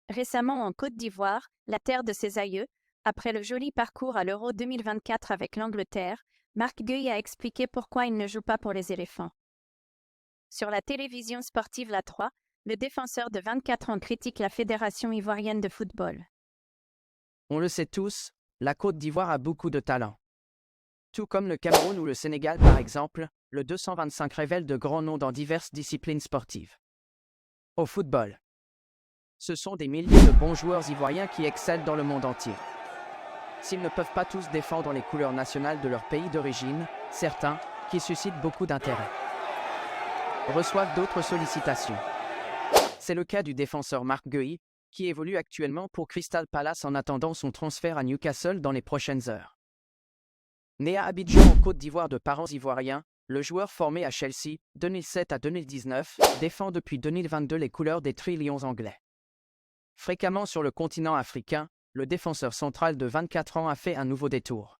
Récemment en Côte d'Ivoire, la terre de ses aïeux, après le joli parcours à l'Euro 2024 avec l'Angleterre, Marc Guehi a expliqué pourquoi il ne joue pas pour les éléphants. Sur la télévision sportive La 3, le défenseur de 24 ans critique la Fédération ivoirienne de football. On le sait tous, la Côte d'Ivoire a beaucoup de talent. Tout comme le Cameroun ou le Sénégal par exemple, le 225 révèle de grands noms dans diverses disciplines sportives. Au football, ce sont des milliers de bons joueurs ivoiriens qui excellent dans le monde entier. S'ils ne peuvent pas tous défendre les couleurs nationales de leur pays d'origine, certains, qui suscitent beaucoup d'intérêt, reçoivent d'autres sollicitations. C'est le cas du défenseur Marc Guehi, qui évolue actuellement pour Crystal Palace en attendant son transfert à Newcastle dans les prochaines heures. Né à Abidjan en Côte d'Ivoire de parents ivoiriens, le joueur formé à Chelsea, 2007 à 2019, défend depuis 2022 les couleurs des Tri Lions anglais. Fréquemment sur le continent africain, le défenseur central de 24 ans a fait un nouveau détour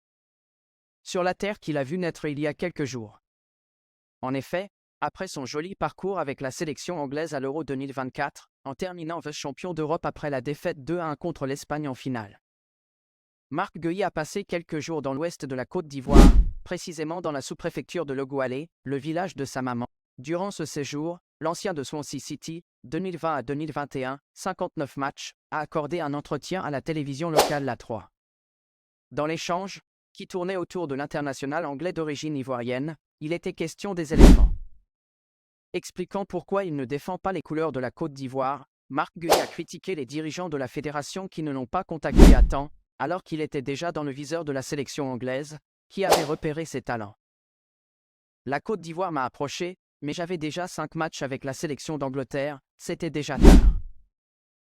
sur la terre qu'il a vu naître il y a quelques jours. En effet, après son joli parcours avec la sélection anglaise à l'Euro 2024, en terminant vice-champion d'Europe après la défaite 2-1 contre l'Espagne en finale, Marc Guehi a passé quelques jours dans l'ouest de la Côte d'Ivoire, précisément dans la sous-préfecture de Logoualé, le village de sa maman. Durant ce séjour, l'ancien de Swansea City, 2020 à 2021, 59 matchs, a accordé un entretien à la télévision locale La 3. Dans l'échange, qui tournait autour de l'international anglais d'origine ivoirienne, il était question des éléphants. Expliquant pourquoi il ne défend pas les couleurs de la Côte d'Ivoire, Marc Guehi a critiqué les dirigeants de la fédération qui ne l'ont pas contacté à temps, alors qu'il était déjà dans le viseur de la sélection anglaise, qui avait repéré ses talents. La Côte d'Ivoire m'a approché, mais j'avais déjà 5 matchs avec la sélection d'Angleterre, c'était déjà tard.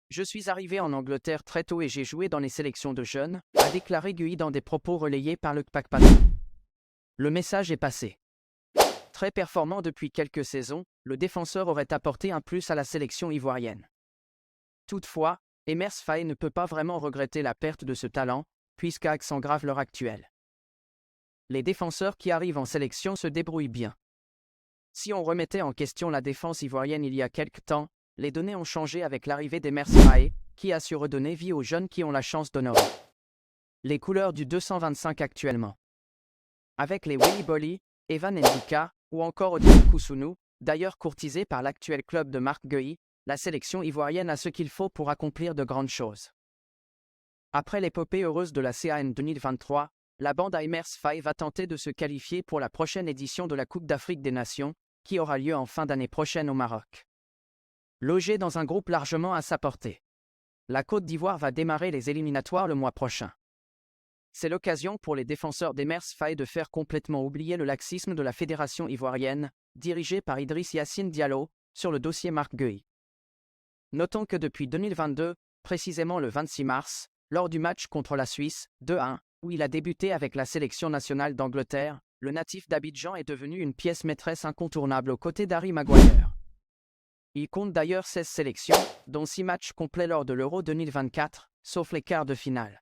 Je suis arrivé en Angleterre très tôt et j'ai joué dans les sélections de jeunes, a déclaré Guehi dans des propos relayés par le Kpakpato. Le message est passé. Très performant depuis quelques saisons, le défenseur aurait apporté un plus à la sélection ivoirienne. Toutefois, Emers Faé ne peut pas vraiment regretter la perte de ce talent, puisqu'AG s'engrave l'heure actuelle. Les défenseurs qui arrivent en sélection se débrouillent bien. Si on remettait en question la défense ivoirienne il y a quelque temps, les données ont changé avec l'arrivée d'Emers Faé, qui a su redonner vie aux jeunes qui ont la chance d'honorer les couleurs du 225 actuellement. Avec les Willy Bolly, Evan Ndika, ou encore Odion Koussounou, d'ailleurs courtisé par l'actuel club de Marc Guehi, la sélection ivoirienne a ce qu'il faut pour accomplir de grandes choses. Après l'épopée heureuse de la CAN 2023, la bande à Emers Faé va tenter de se qualifier pour la prochaine édition de la Coupe d'Afrique des Nations, qui aura lieu en fin d'année prochaine au Maroc. Logé dans un groupe largement à sa portée, la Côte d'Ivoire va démarrer les éliminatoires le mois prochain. C'est l'occasion pour les défenseurs d'Emers Faé de faire complètement oublier le laxisme de la fédération ivoirienne, dirigée par Idriss Yassine Diallo, sur le dossier Marc Guehi. Notons que depuis 2022, précisément le 26 mars, lors du match contre la Suisse, 2-1, où il a débuté avec la sélection nationale d'Angleterre, le natif d'Abidjan est devenu une pièce maîtresse incontournable aux côtés d'Harry Maguire. Il compte d'ailleurs 16 sélections, dont 6 matchs complets lors de l'Euro 2024, sauf les quarts de finale.